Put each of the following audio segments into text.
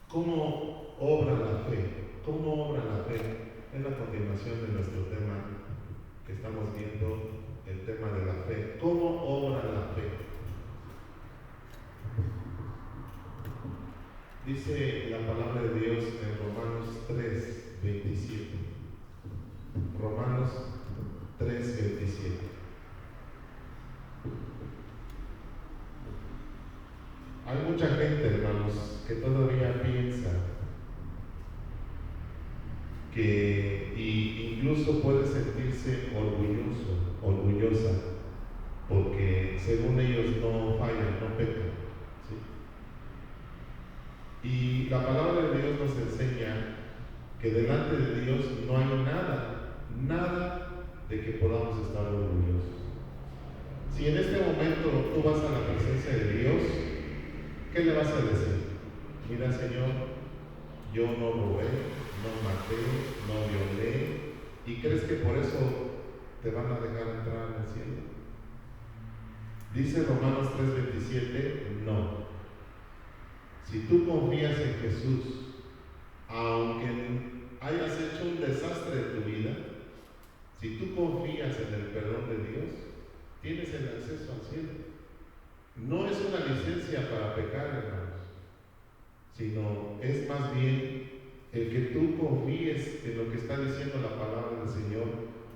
¿Cómo obra la fe? ¿Cómo obra la fe? Es la continuación de nuestro tema que estamos viendo, el tema de la fe. ¿Cómo obra la fe? Dice la palabra de Dios en Romanos 3:27. Romanos 3:27. Hay mucha gente, hermanos, que todavía piensa que incluso puede sentirse orgullosa, porque según ellos no fallan, no pecan, ¿sí? Y la palabra de Dios nos enseña que delante de Dios no hay nada de que podamos estar orgullosos. Si en este momento tú vas a la presencia de Dios, ¿qué le vas a decir? Mira, Señor, yo no robé, no maté, no violé, ¿y crees que por eso te van a dejar entrar en el cielo? Dice Romanos 3:27, no. Si tú confías en Jesús, aunque hayas hecho un desastre en tu vida, si tú confías en el perdón de Dios, tienes el acceso al cielo. No es una licencia para pecar, hermanos, sino es más bien el que tú confíes en lo que está diciendo la palabra del Señor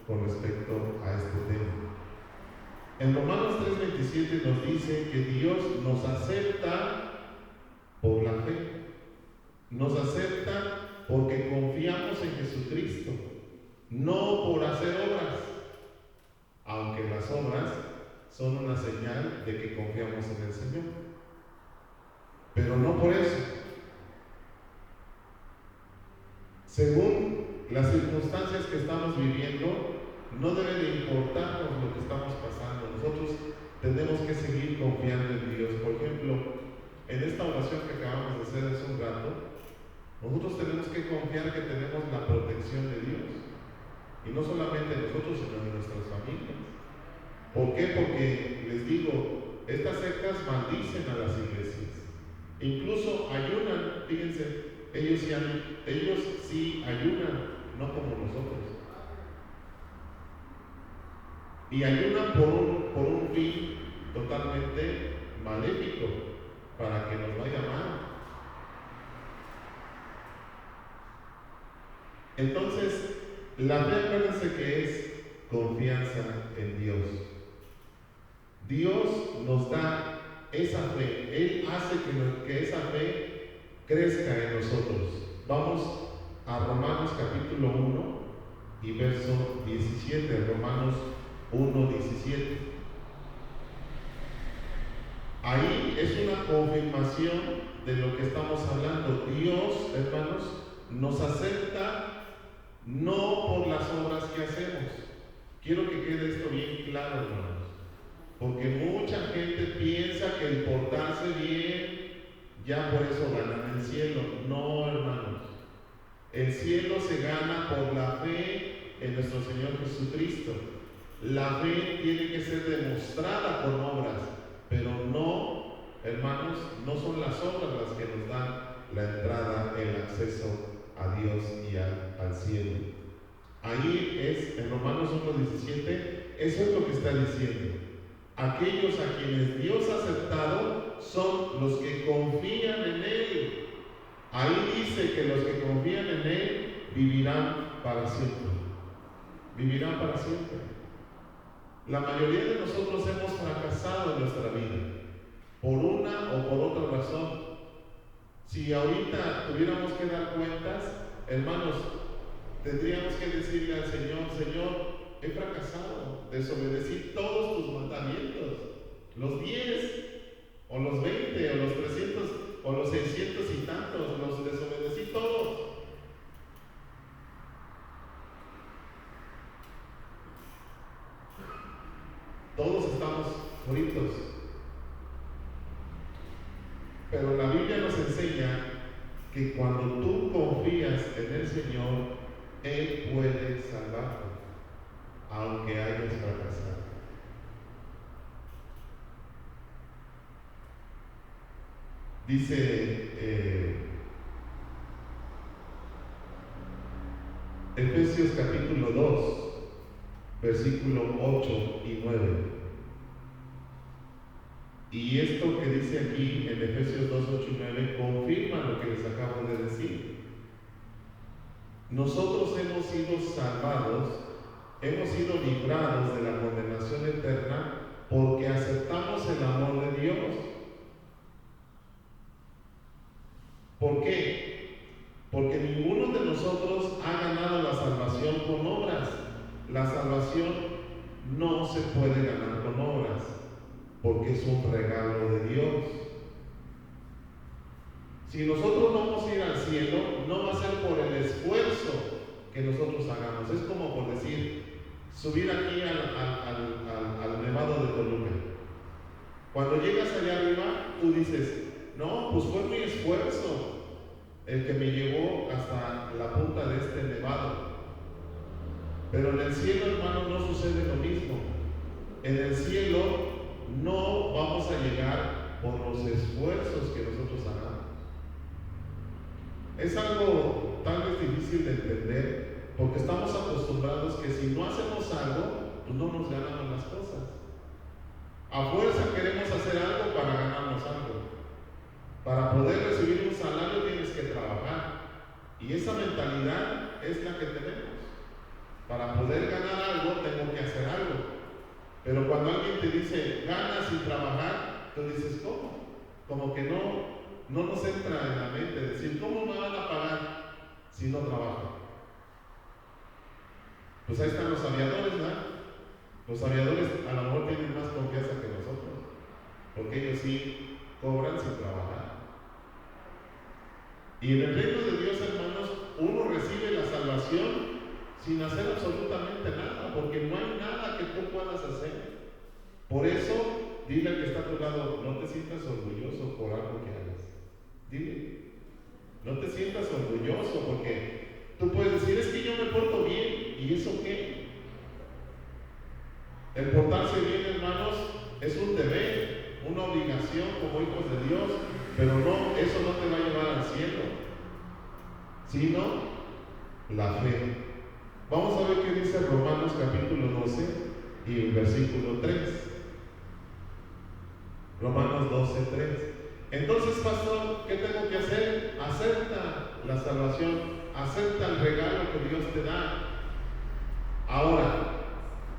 con respecto a este tema. En Romanos 3:27 nos dice que Dios nos acepta por la fe, nos acepta porque confiamos en Jesucristo, no por hacer obras, aunque las obras son una señal de que confiamos en el Señor, pero no por eso. Según las circunstancias que estamos viviendo, no debe de importarnos lo que estamos pasando. Nosotros tenemos que seguir confiando en Dios. Por ejemplo, en esta oración que acabamos de hacer hace un rato, nosotros tenemos que confiar que tenemos la protección de Dios. Y no solamente nosotros, sino en nuestras familias. ¿Por qué? Porque les digo, estas sectas maldicen a las iglesias. Incluso ayunan, fíjense, ellos sí ayunan, no como nosotros. Y ayunan por un fin totalmente maléfico, para que nos vaya mal. Entonces, la fe, acuérdense que es confianza en Dios. Dios nos da esa fe, Él hace que esa fe crezca en nosotros. Vamos a Romanos capítulo 1 y verso 17, Romanos 1:17. Ahí es una confirmación de lo que estamos hablando. Dios, hermanos, nos acepta no por las obras que hacemos. Quiero que quede esto bien claro, hermanos, porque mucha gente piensa que el portarse bien, ya por eso ganan el cielo. No, hermanos. El cielo se gana por la fe en nuestro Señor Jesucristo. La fe tiene que ser demostrada con obras, pero no, hermanos, no son las obras las que nos dan la entrada, el acceso a Dios y al cielo. Ahí es, en Romanos 1:17, eso es lo que está diciendo. Aquellos a quienes Dios ha aceptado son los que confían en Él. Ahí dice que los que confían en Él vivirán para siempre. Vivirán para siempre. La mayoría de nosotros hemos fracasado en nuestra vida, por una o por otra razón. Si ahorita tuviéramos que dar cuentas, hermanos, tendríamos que decirle al Señor: Señor, he fracasado, desobedecí todos tus mandamientos, los 10, o los 20, o los 300, o los 600 y tantos, los desobedecí todos. Todos estamos fritos. Pero la Biblia nos enseña que cuando tú confías en el Señor, Él puede salvarte, aunque hayas fracasado. Dice Efesios capítulo 2, versículo 8 y 9. Y esto que dice aquí en Efesios 2, 8 y 9 confirma lo que les acabo de decir. Nosotros hemos sido salvados, hemos sido librados de la condenación eterna porque aceptamos el amor de Dios. ¿Por qué? Porque ninguno de nosotros ha ganado la salvación con obras. La salvación no se puede ganar con obras, porque es un regalo de Dios. Si nosotros vamos a ir al cielo, no va a ser por el esfuerzo que nosotros hagamos. Es como por decir, subir aquí al Nevado de Toluca. Cuando llegas allá arriba, tú dices, no, pues fue mi esfuerzo el que me llevó hasta la punta de este nevado. Pero en el cielo, hermano, no sucede lo mismo. En el cielo no vamos a llegar por los esfuerzos que nosotros hagamos. Es algo tal vez difícil de entender, porque estamos acostumbrados que si no hacemos algo, pues no nos ganamos las cosas. A fuerza queremos hacer algo para ganarnos algo. Para poder recibir un salario tienes que trabajar. Y esa mentalidad es la que tenemos. Para poder ganar algo tengo que hacer algo. Pero cuando alguien te dice, gana sin trabajar, tú dices, ¿cómo? Como que no nos entra en la mente decir, ¿cómo me van a pagar si no trabajo? Pues ahí están los aviadores, ¿verdad? Los aviadores a lo mejor tienen más confianza que nosotros, porque ellos sí cobran sin trabajar. Y en el reino de Dios, hermanos, uno recibe la salvación sin hacer absolutamente nada, porque no hay nada que tú puedas hacer. Por eso, dile al que está a tu lado, no te sientas orgulloso por algo que hagas. Dile, no te sientas orgulloso, porque tú puedes decir, es que yo me porto bien, ¿y eso qué? El portarse bien, hermanos, es un deber, una obligación como hijos de Dios, pero no, eso no te va a llevar al cielo, sino la fe. Vamos a ver qué dice Romanos capítulo 12 y el versículo 3. Romanos 12, 3. Entonces, pastor, ¿qué tengo que hacer? Acepta la salvación, acepta el regalo que Dios te da. Ahora,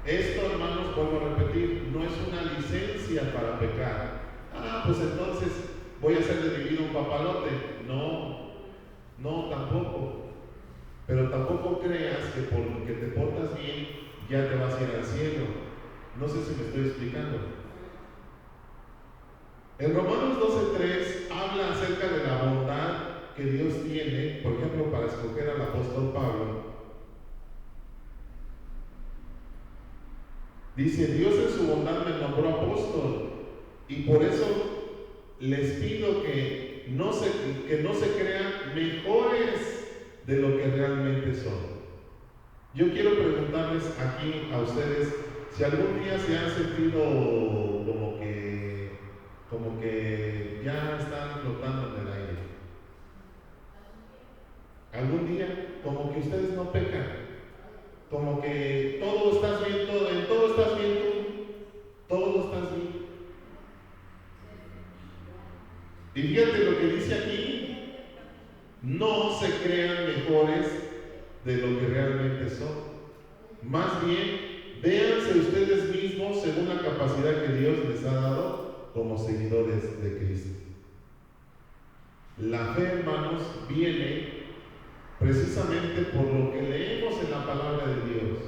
esto, hermanos, vuelvo a repetir, no es una licencia para pecar. Pues entonces voy a hacer de mi vida un papalote. No, tampoco. Pero tampoco creas que porque te portas bien ya te vas a ir al cielo. No sé si me estoy explicando. En Romanos 12:3 habla acerca de la bondad que Dios tiene, por ejemplo, para escoger al apóstol Pablo. Dice, Dios en su bondad me nombró apóstol, y por eso les pido que no se crean mejores de lo que realmente son. Yo quiero preguntarles aquí a ustedes si algún día se han sentido como que ya están flotando en el aire. Algún día como que ustedes no pecan, como que todo estás bien, en todo estás bien tú, todo estás bien. Y fíjate lo que dice aquí, no se crean mejores de lo que realmente son. Más bien, véanse ustedes mismos según la capacidad que Dios les ha dado como seguidores de Cristo. La fe, hermanos, viene precisamente por lo que leemos en la palabra de Dios.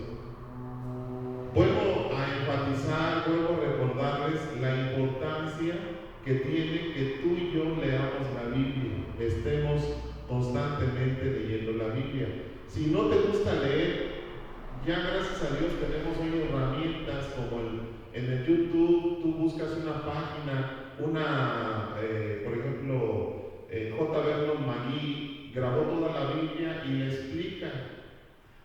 Vuelvo a enfatizar, vuelvo a recordarles la importancia que tiene que tú y yo leamos la Biblia, estemos constantemente leyendo la Biblia. Si no te gusta leer, ya gracias a Dios tenemos hoy herramientas como en el YouTube. Tú buscas una página, por ejemplo, J. Vernon Magui grabó toda la Biblia y la explica.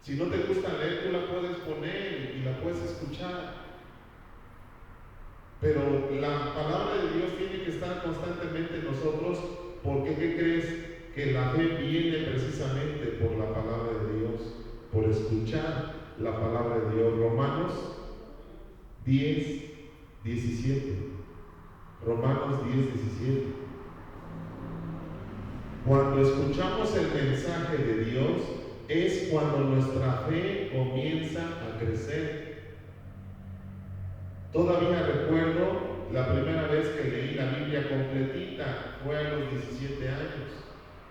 Si no te gusta leer, tú la puedes poner y la puedes escuchar. Pero la palabra de Dios tiene que estar constantemente en nosotros, porque ¿qué crees? Que la fe viene precisamente por la palabra de Dios. por escuchar la palabra de Dios. Romanos 10, 17. Romanos 10, 17. Cuando escuchamos el mensaje de Dios es cuando nuestra fe comienza a crecer. Todavía recuerdo la primera vez que leí la Biblia completita, fue a los 17 años.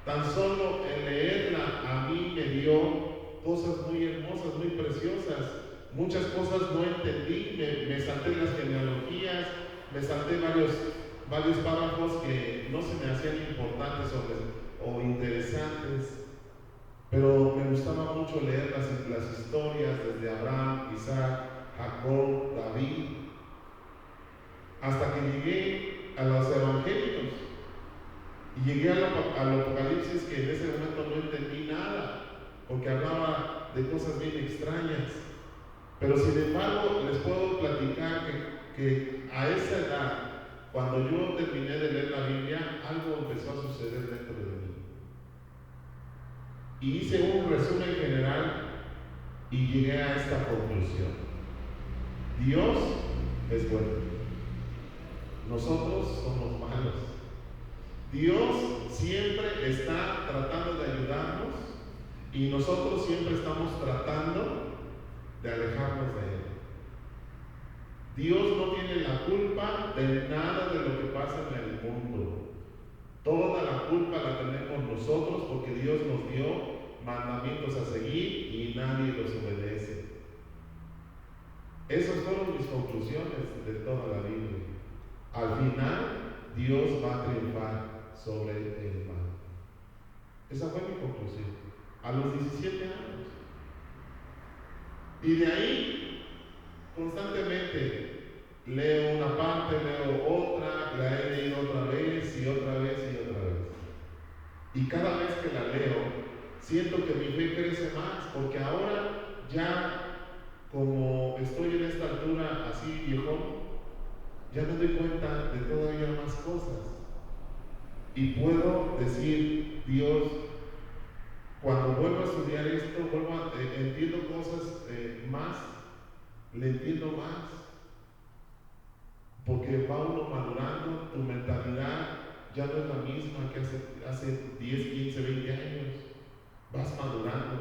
Tan solo el leerla a mí me dio cosas muy hermosas, muy preciosas. Muchas cosas no entendí, me salté las genealogías, me salté varios párrafos que no se me hacían importantes o interesantes, pero me gustaba mucho leer las historias desde Abraham, Isaac, Jacob, David, hasta que llegué a los evangelios y llegué al Apocalipsis, que en ese momento no entendí nada porque hablaba de cosas bien extrañas, pero sin embargo les puedo platicar que a esa edad, cuando yo terminé de leer la Biblia, algo empezó a suceder dentro de mí. Y hice un resumen general y llegué a esta conclusión: Dios es bueno, nosotros somos malos. Dios siempre está tratando de ayudarnos y nosotros siempre estamos tratando de alejarnos de Él. Dios no tiene la culpa de nada de lo que pasa en el mundo. Toda la culpa la tenemos nosotros porque Dios nos dio mandamientos a seguir y nadie los obedece. Esas fueron mis conclusiones de toda la Biblia. Al final, Dios va a triunfar sobre el mal. Esa fue mi conclusión a los 17 años. Y de ahí, constantemente, leo una parte, leo otra, la he leído otra vez y otra vez y otra vez. Y cada vez que la leo, siento que mi fe crece más, porque ahora ya, como estoy en esta altura así viejón, ya me doy cuenta de todavía más cosas. Y puedo decir, Dios, cuando vuelvo a estudiar esto, entiendo cosas más, le entiendo más, porque va uno madurando, tu mentalidad ya no es la misma que hace 10, 15, 20 años, vas madurando.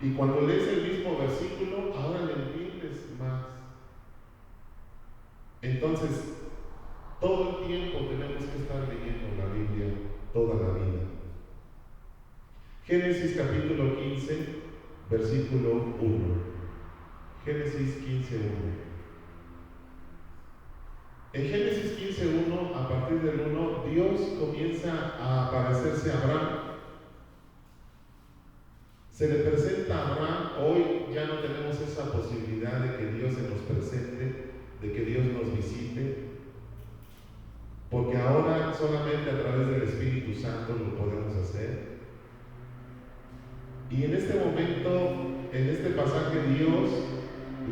Y cuando lees el mismo versículo, ahora le entiendes más. Entonces, todo el tiempo tenemos que estar leyendo la Biblia, toda la vida. Génesis capítulo 15, versículo 1. Génesis 15, 1. En Génesis 15, 1, a partir del 1, Dios comienza a aparecerse a Abraham. Se le presenta a Abraham. Hoy ya no tenemos esa posibilidad de que Dios se nos presente, de que Dios nos visite, porque ahora solamente a través del Espíritu Santo lo podemos hacer. Y en este momento, en este pasaje, Dios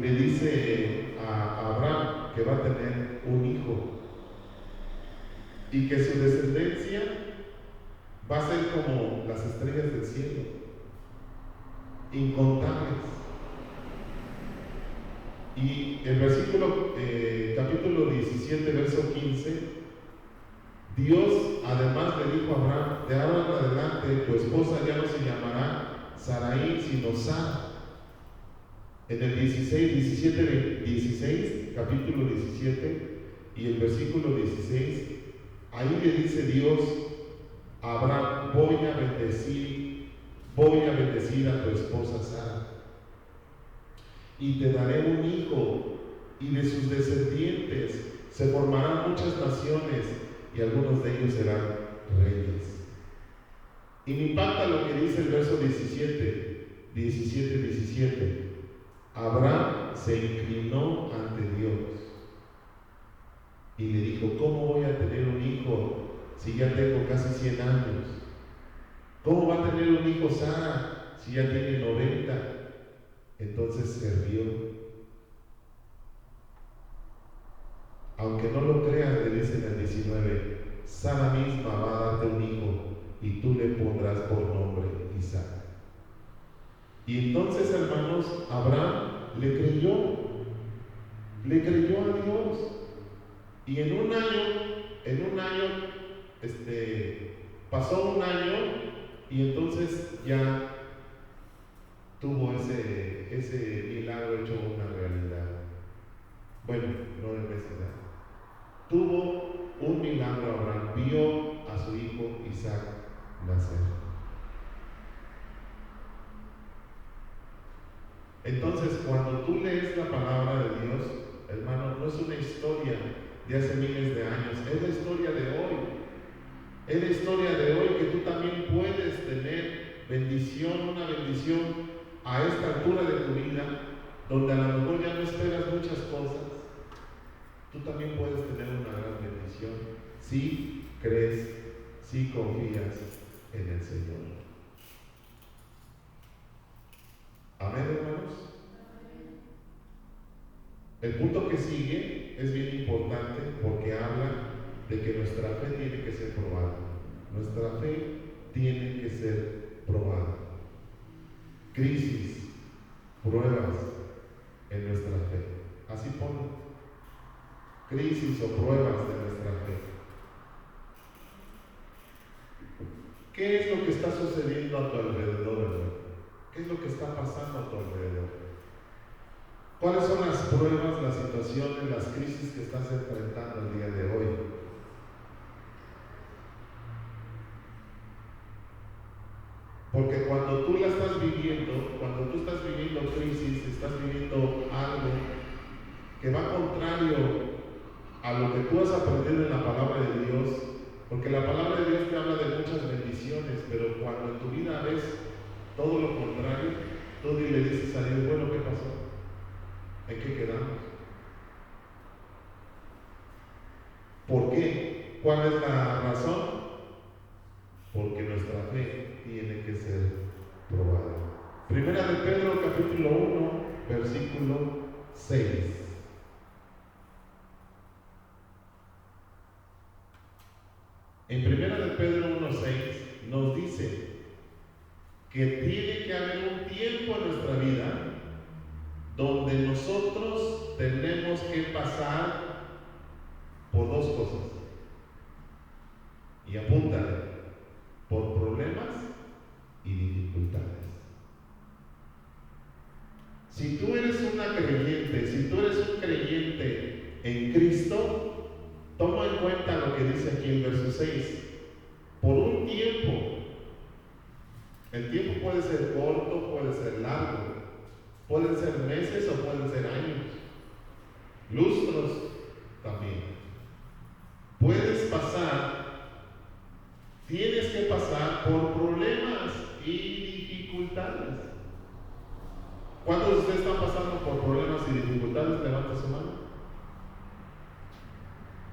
le dice a Abraham que va a tener un hijo y que su descendencia va a ser como las estrellas del cielo, incontables. Y el versículo, capítulo 17, verso 15, Dios además le dijo a Abraham: de ahora en adelante tu esposa ya no se llamará Sarai, sino Sara. En el 16, capítulo 17 y el versículo 16, ahí le dice Dios a Abraham: voy a bendecir a tu esposa Sara, y te daré un hijo, y de sus descendientes se formarán muchas naciones, y algunos de ellos serán reyes. Y me impacta lo que dice el verso 17. Abraham se inclinó ante Dios y le dijo: ¿cómo voy a tener un hijo si ya tengo casi 100 años? ¿Cómo va a tener un hijo Sara si ya tiene 90? Entonces se rió. Aunque no lo creas, le dice en el 19, Sara misma va a darte un hijo y tú le pondrás por nombre Isaac. Y entonces, hermanos, Abraham le creyó a Dios. Y en un año, pasó un año y entonces ya tuvo ese milagro hecho una realidad. Bueno, no es necesidad. Tuvo un milagro Abraham, vio a su hijo Isaac nacer. Entonces, cuando tú lees la palabra de Dios, hermano, no es una historia de hace miles de años, es la historia de hoy. Es la historia de hoy que tú también puedes tener bendición, una bendición a esta altura de tu vida, donde a lo mejor ya no esperas muchas cosas. Tú también puedes tener una gran bendición si crees, si confías en el Señor. Amén, hermanos. El punto que sigue es bien importante porque habla de que nuestra fe tiene que ser probada. Nuestra fe tiene que ser probada. Crisis, pruebas en nuestra fe. Así pone. Crisis o pruebas de nuestra fe. ¿Qué es lo que está sucediendo a tu alrededor, hermano? ¿Qué es lo que está pasando a tu alrededor? ¿Cuáles son las pruebas, las situaciones, las crisis que estás enfrentando el día de hoy? Porque cuando tú la estás viviendo, cuando tú estás viviendo crisis, estás viviendo algo que va contrario a lo que tú has aprendido en la palabra de Dios, porque la palabra de Dios te habla de muchas bendiciones, pero cuando en tu vida ves todo lo contrario, tú le dices a Dios, bueno, ¿qué pasó? ¿En qué quedamos? ¿Por qué? ¿Cuál es la razón? Porque nuestra fe tiene que ser probada. Primera de Pedro, capítulo 1, versículo 6. En Primera de Pedro 1:6 nos dice que tiene que haber un tiempo en nuestra vida donde nosotros tenemos que pasar por dos cosas. Y apúntale, por problemas y dificultades. Si tú eres una creyente, si tú eres un creyente en Cristo, toma en cuenta lo que dice aquí el verso 6. Por un tiempo, el tiempo puede ser corto, puede ser largo, pueden ser meses o pueden ser años, lustros también. Puedes pasar, tienes que pasar por problemas y dificultades. ¿Cuántos de ustedes están pasando por problemas y dificultades? Levanta su mano.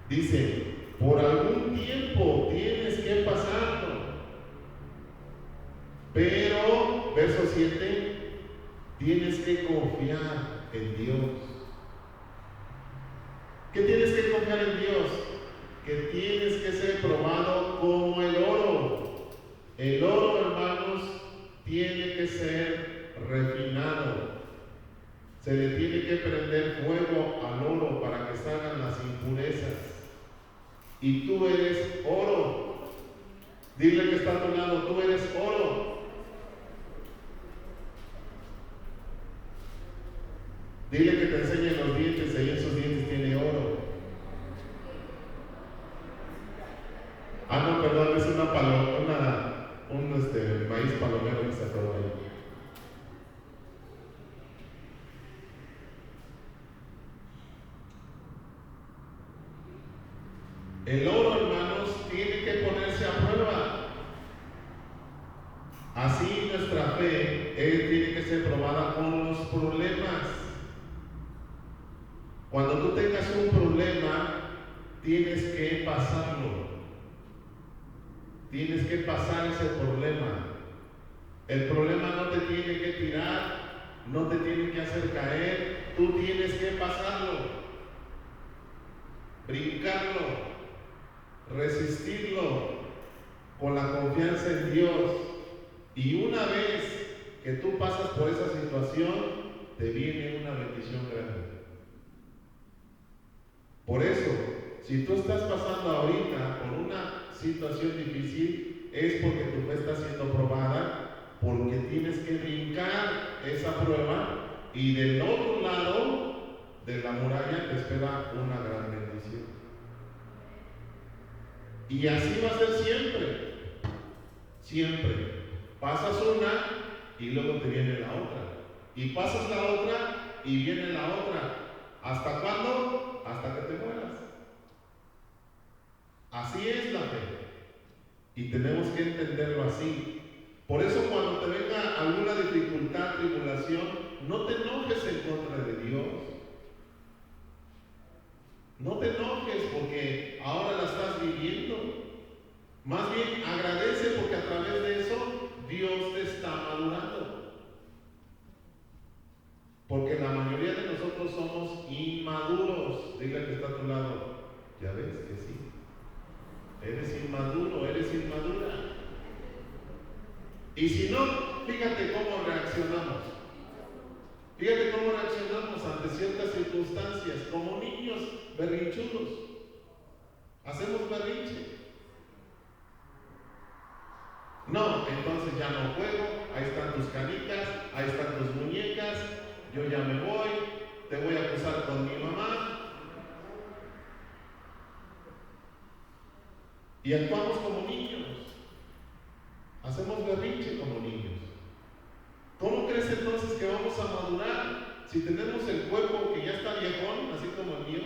Dice, por algún tiempo tienes que pasarlo. Pero, verso 7, tienes que confiar en Dios. ¿Qué tienes que confiar en Dios? Que tienes que ser probado como el oro. El oro, hermanos, tiene que ser refinado. Se le tiene que prender fuego al oro para que salgan las impurezas. Y tú eres oro. Dile que está a tu lado, tú eres oro. Dile que te enseñe los dientes, ahí en sus dientes tiene oro. Ah, no, perdón, es una paloma, un maíz palomero que se atoró ahí. El oro, hermanos, tiene que ponerse a prueba. Así nuestra fe tiene que ser probada con los problemas. Cuando tú tengas un problema, tienes que pasarlo. Tienes que pasar ese problema. El problema no te tiene que tirar, no te tiene que hacer caer, tú tienes que pasarlo, brincarlo, resistirlo con la confianza en Dios. Y una vez que tú pasas por esa situación, te viene una bendición grande. Por eso, si tú estás pasando ahorita por una situación difícil, es porque tu fe está siendo probada, porque tienes que brincar esa prueba y del otro lado de la muralla te espera una gran bendición. Y así va a ser siempre. Siempre. Pasas una y luego te viene la otra. Y pasas la otra y viene la otra. ¿Hasta cuándo? Hasta que te mueras. Así es la fe. Y tenemos que entenderlo así. Por eso cuando te venga alguna dificultad, tribulación, no te enojes en contra de Dios. No te enojes porque ahora la estás viviendo. Más bien agradece porque a través de eso Dios te está madurando. Porque la mayoría de nosotros somos inmaduros. Dile que está a tu lado. Ya ves que sí. Eres inmaduro, eres inmadura. Y si no, fíjate cómo reaccionamos. Fíjate cómo reaccionamos ante ciertas circunstancias, como niños berrinchudos. Hacemos berrinche. No, entonces ya no juego, ahí están tus canicas, ahí están tus muñecas, yo ya me voy, te voy a acusar con mi mamá. Y actuamos como niños, hacemos berrinche como niños. ¿Cómo crees entonces que vamos a madurar si tenemos el cuerpo que ya está viejón, así como el mío,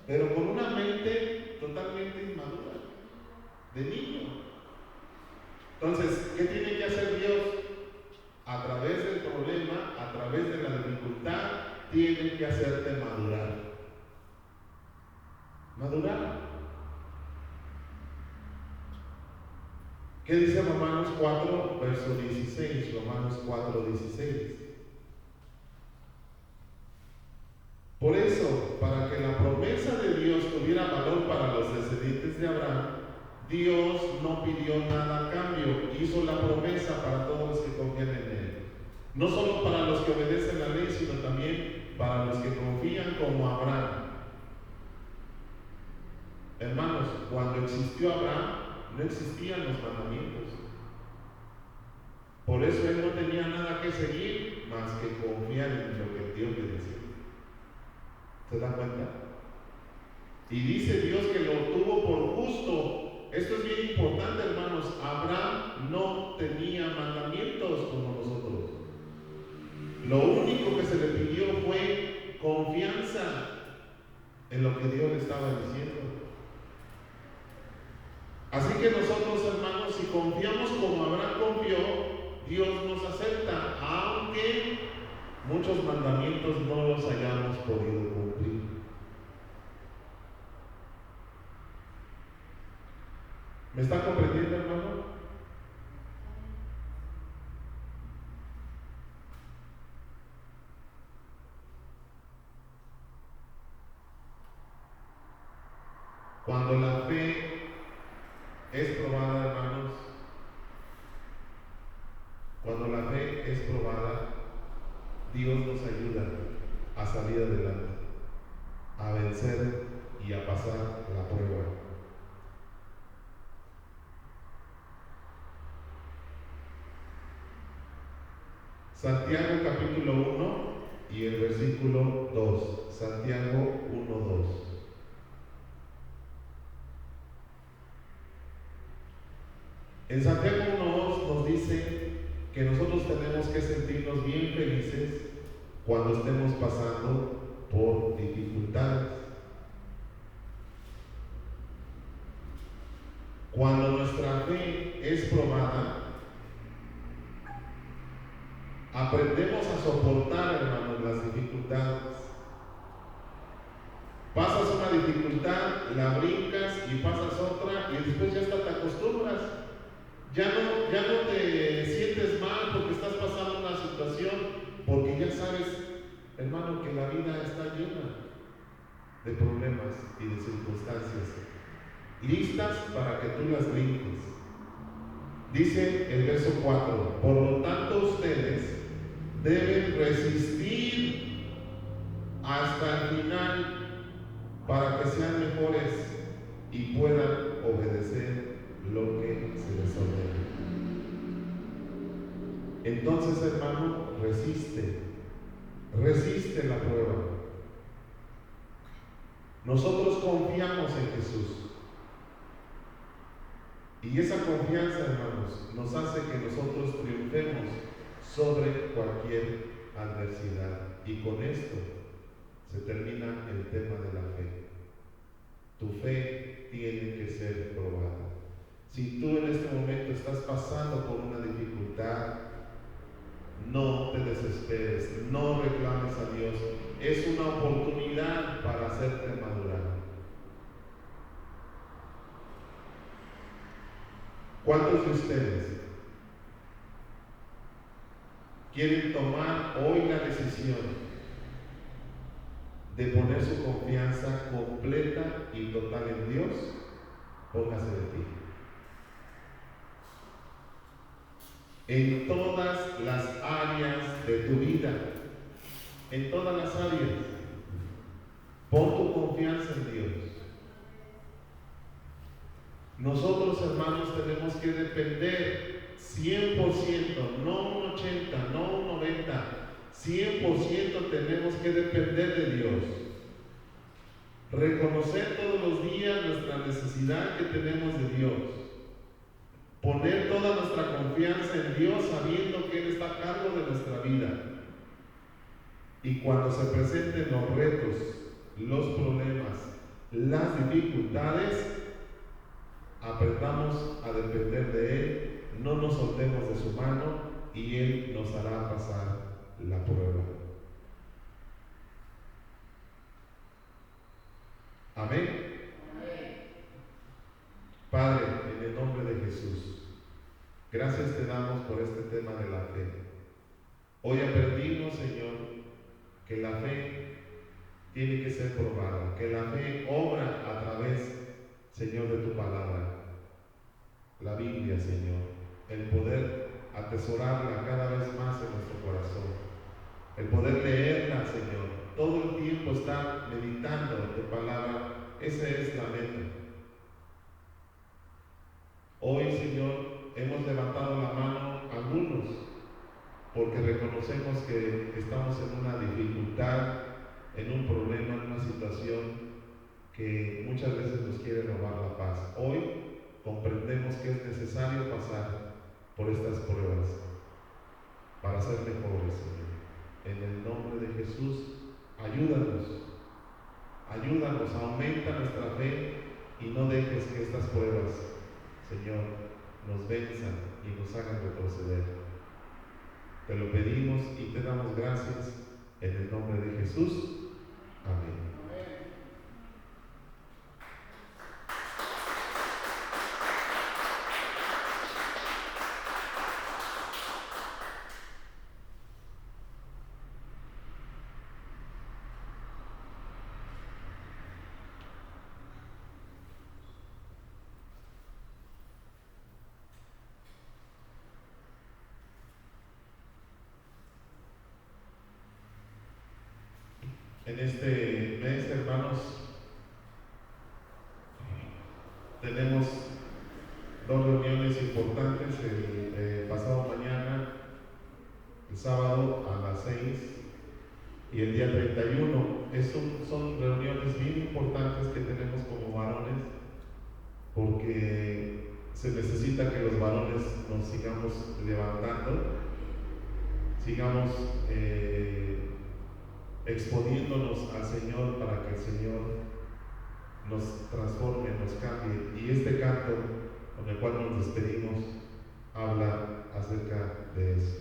pero con una mente totalmente inmadura, de niño? Entonces, ¿qué tiene que hacer Dios? A través del problema, a través de la dificultad, tiene que hacerte madurar. Madurar. ¿Qué dice Romanos 4, verso 16? Romanos 4, 16. Por eso, para que la promesa de Dios tuviera valor para los descendientes de Abraham, Dios no pidió nada a cambio, hizo la promesa para todos los que confían en Él. No solo para los que obedecen la ley, sino también para los que confían como Abraham. Hermanos, cuando existió Abraham, no existían los mandamientos. Por eso él no tenía nada que seguir más que confiar en lo que Dios le decía. ¿Se dan cuenta? Y dice Dios que lo tuvo por justo. Esto es bien importante, hermanos. Abraham no tenía mandamientos como nosotros. Lo único que se le pidió fue confianza en lo que Dios le estaba diciendo. Así que nosotros, hermanos, si confiamos como Abraham confió, Dios nos acepta, aunque muchos mandamientos no los hayamos podido cumplir. ¿Me está comprendiendo, hermano? Cuando la fe es probada, hermanos, cuando la fe es probada, Dios nos ayuda a salir adelante, a vencer y a pasar la prueba. Santiago capítulo 1 y el versículo 2. Santiago 1, 2. En Santiago 1:2 nos dice que nosotros tenemos que sentirnos bien felices cuando estemos pasando por dificultades. Cuando nuestra fe es probada, aprendemos a soportar, hermanos, las dificultades. Pasas una dificultad, la brincas y pasas otra y después ya hasta te acostumbras. Ya no te sientes mal porque estás pasando una situación, porque ya sabes, hermano, que la vida está llena de problemas y de circunstancias listas para que tú las brinques. Dice el verso 4: por lo tanto ustedes deben resistir hasta el final para que sean mejores y puedan obedecer lo que se les ordena. Entonces, hermano, resiste la prueba. Nosotros confiamos en Jesús. Y esa confianza, hermanos, nos hace que nosotros triunfemos sobre cualquier adversidad. Y con esto se termina el tema de la fe. Tu fe tiene que ser probada. Si tú en este momento estás pasando por una dificultad, no te desesperes, no reclames a Dios. Es una oportunidad para hacerte madurar. ¿Cuántos de ustedes quieren tomar hoy la decisión de poner su confianza completa y total en Dios? Póngase de ti. En todas las áreas de tu vida, en todas las áreas, pon tu confianza en Dios. Nosotros, hermanos, tenemos que depender 100%, no un 80, no un 90, 100% tenemos que depender de Dios. Reconocer todos los días nuestra necesidad que tenemos de Dios. Poner toda nuestra confianza en Dios sabiendo que Él está a cargo de nuestra vida. Y cuando se presenten los retos, los problemas, las dificultades, aprendamos a depender de Él, no nos soltemos de su mano y Él nos hará pasar la prueba. Amén. Padre, en el nombre de Jesús, gracias te damos por este tema de la fe. Hoy aprendimos, Señor, que la fe tiene que ser probada, que la fe obra a través, Señor, de tu palabra, la Biblia, Señor, el poder atesorarla cada vez más en nuestro corazón, el poder leerla, Señor, todo el tiempo estar meditando tu palabra. Esa es la meta. Hoy, Señor, hemos levantado la mano algunos porque reconocemos que estamos en una dificultad, en un problema, en una situación que muchas veces nos quiere robar la paz. Hoy comprendemos que es necesario pasar por estas pruebas para ser mejores, Señor. En el nombre de Jesús, ayúdanos, aumenta nuestra fe y no dejes que estas pruebas, Señor, nos venzan y nos hagan retroceder. Te lo pedimos y te damos gracias en el nombre de Jesús. Amén. En este mes, hermanos, tenemos dos reuniones importantes. El pasado mañana, el sábado a las 6 y el día 31. Son reuniones bien importantes que tenemos como varones, porque se necesita que los varones nos sigamos levantando, sigamos exponiéndonos al Señor para que el Señor nos transforme, nos cambie. Y este canto con el cual nos despedimos habla acerca de eso.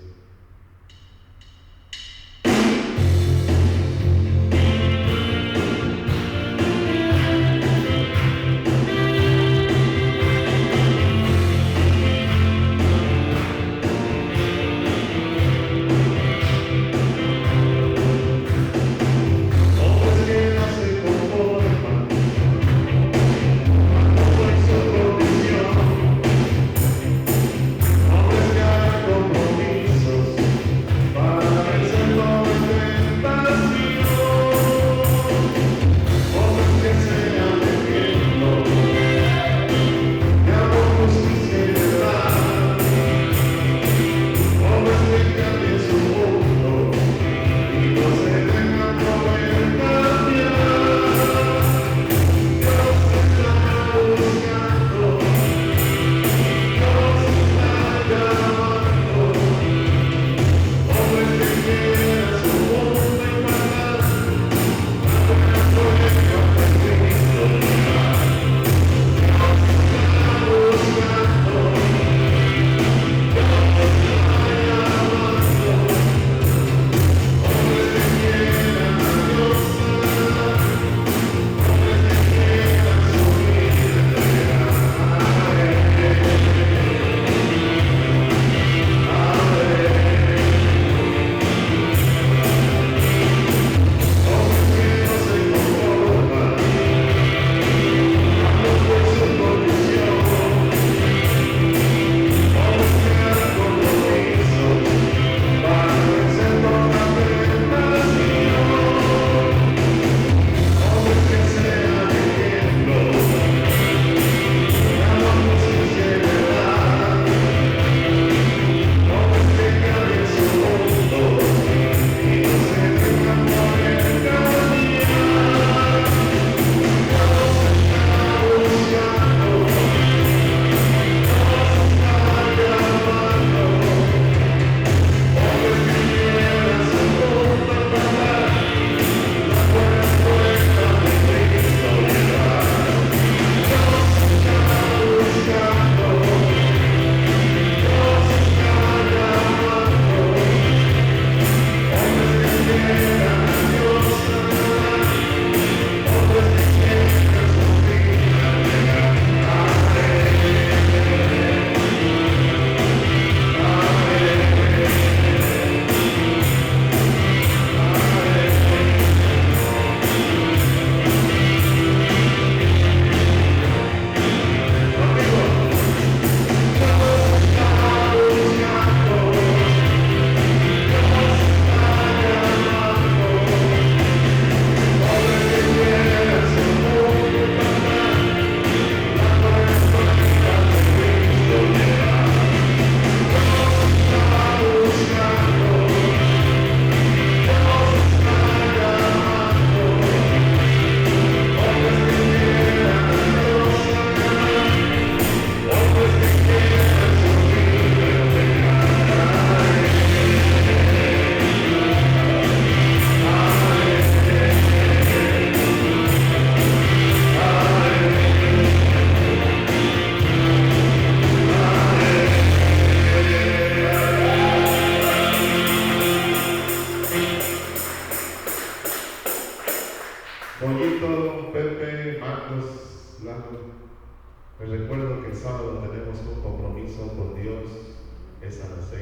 6.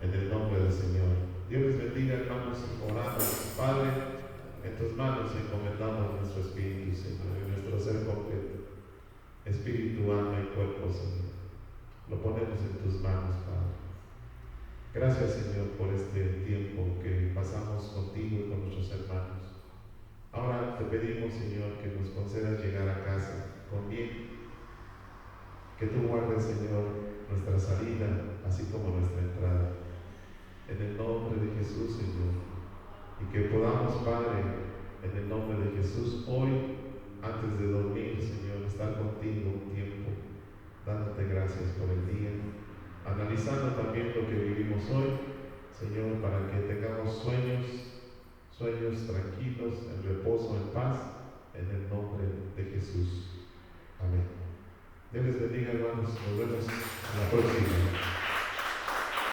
En el nombre del Señor. Dios les bendiga, hermanos. Oramos, Padre, en tus manos encomendamos nuestro espíritu, Señor, y nuestro ser completo, espíritu, alma y cuerpo, Señor. Lo ponemos en tus manos, Padre. Gracias, Señor, por este tiempo que pasamos contigo y con nuestros hermanos. Ahora te pedimos, Señor, que nos concedas llegar a casa con bien, que tú guardes, Señor, nuestra salida, así como nuestra entrada. En el nombre de Jesús, Señor, y que podamos, Padre, en el nombre de Jesús, hoy, antes de dormir, Señor, estar contigo un tiempo, dándote gracias por el día, analizando también lo que vivimos hoy, Señor, para que tengamos sueños tranquilos, en reposo, en paz, en el nombre de Jesús. Amén. Dios les bendiga, hermanos. Nos vemos en la próxima.